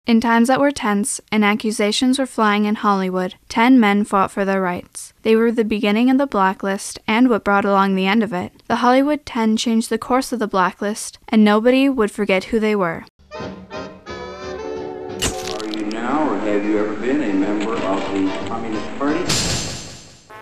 In times that were tense and accusations were flying in Hollywood, 10 men fought for their rights. They were the beginning of the blacklist and what brought along the end of it. The Hollywood 10 changed the course of the blacklist, and nobody would forget who they were. Are you now, or have you ever been, a member of the Communist Party?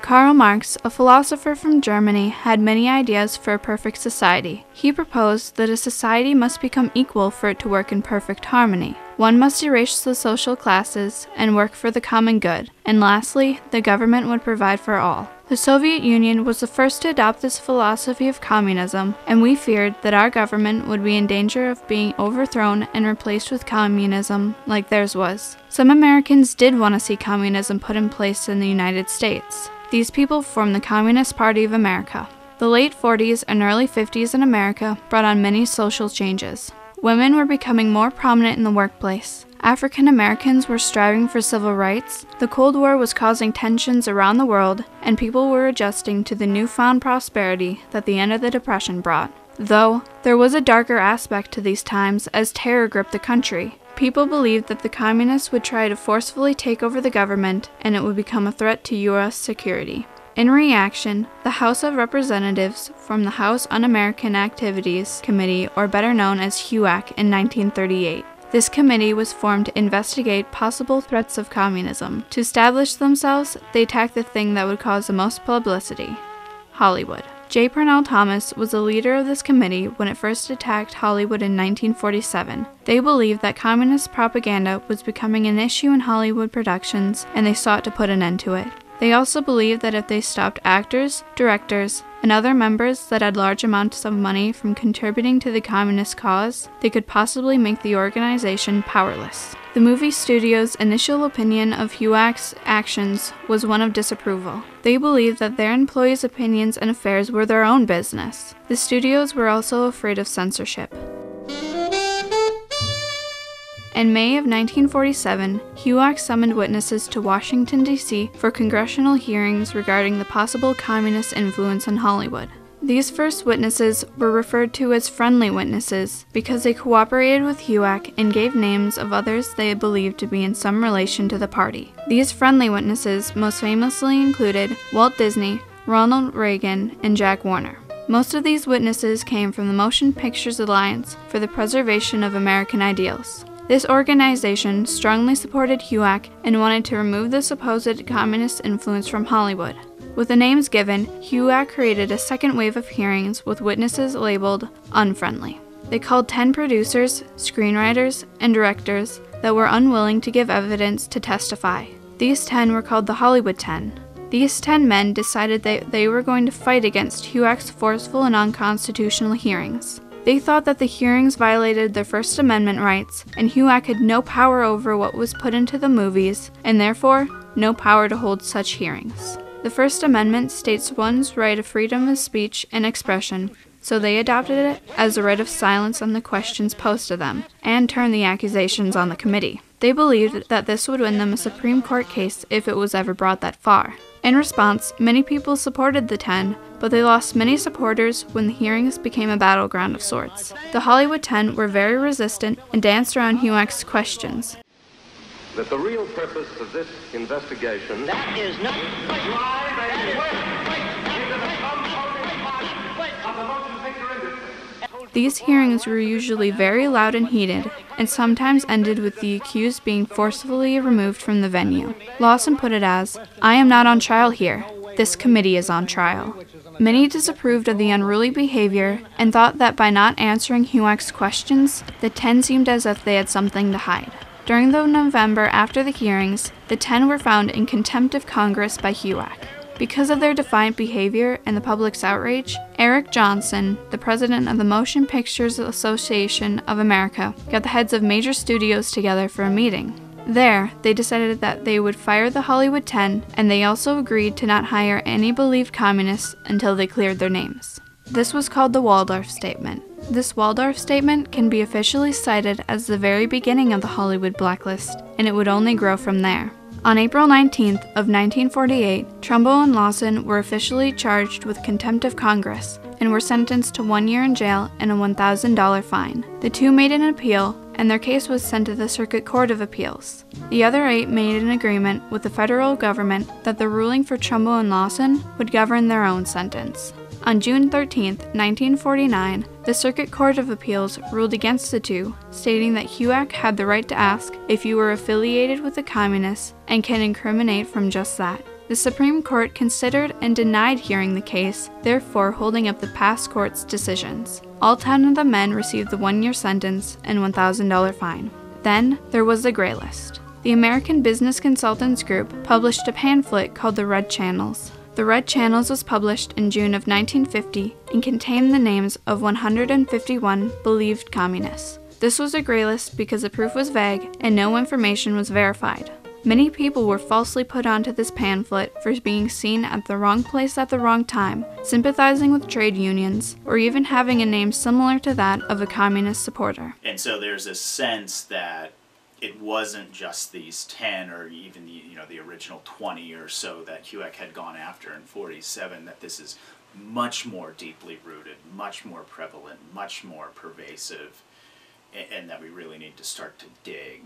Karl Marx, a philosopher from Germany, had many ideas for a perfect society. He proposed that a society must become equal for it to work in perfect harmony. One must erase the social classes and work for the common good, and lastly, the government would provide for all. The Soviet Union was the first to adopt this philosophy of communism, and we feared that our government would be in danger of being overthrown and replaced with communism like theirs was. Some Americans did want to see communism put in place in the United States. These people formed the Communist Party of America. The late 40s and early 50s in America brought on many social changes. Women were becoming more prominent in the workplace. African Americans were striving for civil rights. The Cold War was causing tensions around the world, and people were adjusting to the newfound prosperity that the end of the Depression brought. Though, there was a darker aspect to these times as terror gripped the country. People believed that the communists would try to forcefully take over the government and it would become a threat to U.S. security. In reaction, the House of Representatives formed the House Un-American Activities Committee, or better known as HUAC, in 1938. This committee was formed to investigate possible threats of communism. To establish themselves, they attacked the thing that would cause the most publicity: Hollywood. J. Parnell Thomas was the leader of this committee when it first attacked Hollywood in 1947. They believed that communist propaganda was becoming an issue in Hollywood productions, and they sought to put an end to it. They also believed that if they stopped actors, directors, and other members that had large amounts of money from contributing to the communist cause, they could possibly make the organization powerless. The movie studio's initial opinion of HUAC's actions was one of disapproval. They believed that their employees' opinions and affairs were their own business. The studios were also afraid of censorship. In May of 1947, HUAC summoned witnesses to Washington, D.C. for congressional hearings regarding the possible communist influence in Hollywood. These first witnesses were referred to as friendly witnesses because they cooperated with HUAC and gave names of others they believed to be in some relation to the party. These friendly witnesses most famously included Walt Disney, Ronald Reagan, and Jack Warner. Most of these witnesses came from the Motion Pictures Alliance for the Preservation of American Ideals. This organization strongly supported HUAC and wanted to remove the supposed communist influence from Hollywood. With the names given, HUAC created a second wave of hearings with witnesses labeled unfriendly. They called 10 producers, screenwriters, and directors that were unwilling to give evidence to testify. These 10 were called the Hollywood 10. These 10 men decided that they were going to fight against HUAC's forceful and unconstitutional hearings. They thought that the hearings violated their First Amendment rights, and HUAC had no power over what was put into the movies, and therefore, no power to hold such hearings. The First Amendment states one's right of freedom of speech and expression, so they adopted it as a right of silence on the questions posed to them, and turned the accusations on the committee. They believed that this would win them a Supreme Court case if it was ever brought that far. In response, many people supported the 10, but they lost many supporters when the hearings became a battleground of sorts. The Hollywood 10 were very resistant and danced around HUAC's questions. That the real purpose of this investigation... That is not... These hearings were usually very loud and heated, and sometimes ended with the accused being forcefully removed from the venue. Lawson put it as, "I am not on trial here. This committee is on trial." Many disapproved of the unruly behavior and thought that by not answering HUAC's questions, the 10 seemed as if they had something to hide. During the November after the hearings, the 10 were found in contempt of Congress by HUAC. Because of their defiant behavior and the public's outrage, Eric Johnson, the president of the Motion Pictures Association of America, got the heads of major studios together for a meeting. There, they decided that they would fire the Hollywood 10, and they also agreed to not hire any believed communists until they cleared their names. This was called the Waldorf Statement. This Waldorf Statement can be officially cited as the very beginning of the Hollywood blacklist, and it would only grow from there. On April 19th of 1948, Trumbo and Lawson were officially charged with contempt of Congress and were sentenced to 1 year in jail and a $1,000 fine. The two made an appeal, and their case was sent to the Circuit Court of Appeals. The other 8 made an agreement with the federal government that the ruling for Trumbo and Lawson would govern their own sentence. On June 13, 1949, the Circuit Court of Appeals ruled against the two, stating that HUAC had the right to ask if you were affiliated with the communists and can incriminate from just that. The Supreme Court considered and denied hearing the case, therefore holding up the past court's decisions. All 10 of the men received the 1-year sentence and $1,000 fine. Then there was the Gray List. The American Business Consultants Group published a pamphlet called The Red Channels. The Red Channels was published in June of 1950 and contained the names of 151 believed communists. This was a gray list because the proof was vague and no information was verified. Many people were falsely put onto this pamphlet for being seen at the wrong place at the wrong time, sympathizing with trade unions, or even having a name similar to that of a communist supporter. And so there's a sense that it wasn't just these 10 or even the original 20 or so that HUAC had gone after in 47, that this is much more deeply rooted, much more prevalent, much more pervasive, and that we really need to start to dig.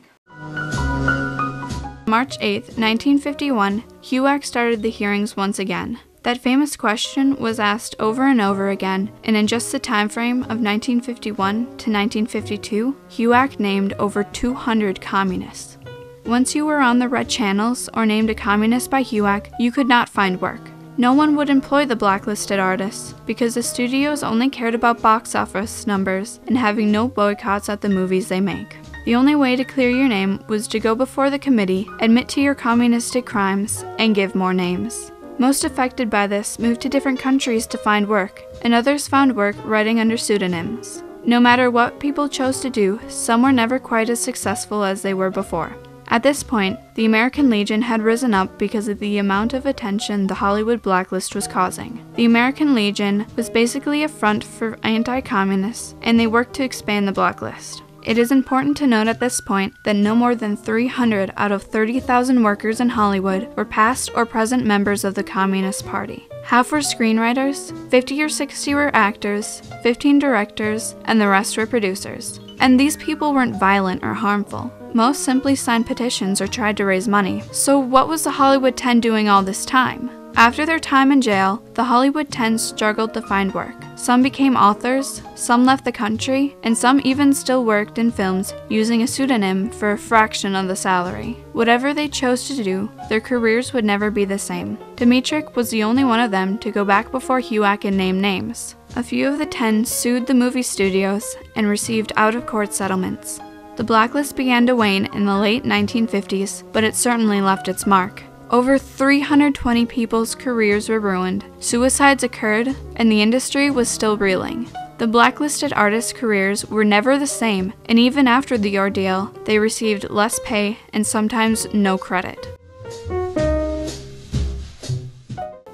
March 8, 1951, HUAC started the hearings once again. That famous question was asked over and over again, and in just the time frame of 1951 to 1952, HUAC named over 200 communists. Once you were on the Red Channels or named a communist by HUAC, you could not find work. No one would employ the blacklisted artists because the studios only cared about box office numbers and having no boycotts at the movies they make. The only way to clear your name was to go before the committee, admit to your communistic crimes, and give more names. Most affected by this moved to different countries to find work, and others found work writing under pseudonyms. No matter what people chose to do, some were never quite as successful as they were before. At this point, the American Legion had risen up because of the amount of attention the Hollywood blacklist was causing. The American Legion was basically a front for anti-communists, and they worked to expand the blacklist. It is important to note at this point that no more than 300 out of 30,000 workers in Hollywood were past or present members of the Communist Party. Half were screenwriters, 50 or 60 were actors, 15 directors, and the rest were producers. And these people weren't violent or harmful. Most simply signed petitions or tried to raise money. So what was the Hollywood 10 doing all this time? After their time in jail, the Hollywood 10 struggled to find work. Some became authors, some left the country, and some even still worked in films using a pseudonym for a fraction of the salary. Whatever they chose to do, their careers would never be the same. Dmytryk was the only one of them to go back before HUAC and name names. A few of the 10 sued the movie studios and received out-of-court settlements. The blacklist began to wane in the late 1950s, but it certainly left its mark. Over 320 people's careers were ruined, suicides occurred, and the industry was still reeling. The blacklisted artists' careers were never the same, and even after the ordeal, they received less pay and sometimes no credit.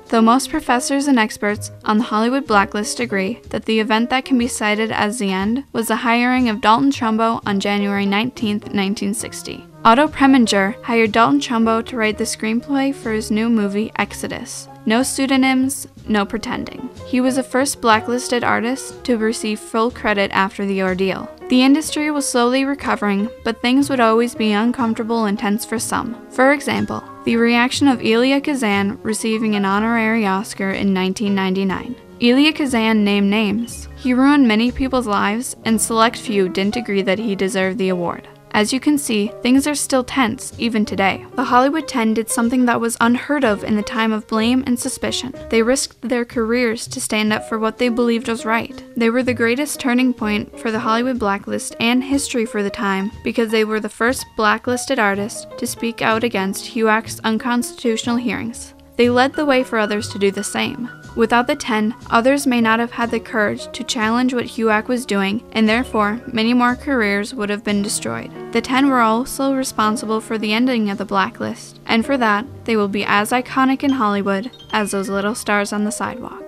Though most professors and experts on the Hollywood blacklist agree that the event that can be cited as the end was the hiring of Dalton Trumbo on January 19, 1960. Otto Preminger hired Dalton Trumbo to write the screenplay for his new movie Exodus. No pseudonyms, no pretending. He was the first blacklisted artist to receive full credit after the ordeal. The industry was slowly recovering, but things would always be uncomfortable and tense for some. For example, the reaction of Elia Kazan receiving an honorary Oscar in 1999. Elia Kazan named names. He ruined many people's lives, and select few didn't agree that he deserved the award. As you can see, things are still tense, even today. The Hollywood 10 did something that was unheard of in the time of blame and suspicion. They risked their careers to stand up for what they believed was right. They were the greatest turning point for the Hollywood blacklist and history for the time because they were the first blacklisted artists to speak out against HUAC's unconstitutional hearings. They led the way for others to do the same. Without the 10, others may not have had the courage to challenge what HUAC was doing, and therefore, many more careers would have been destroyed. The 10 were also responsible for the ending of the blacklist, and for that, they will be as iconic in Hollywood as those little stars on the sidewalk.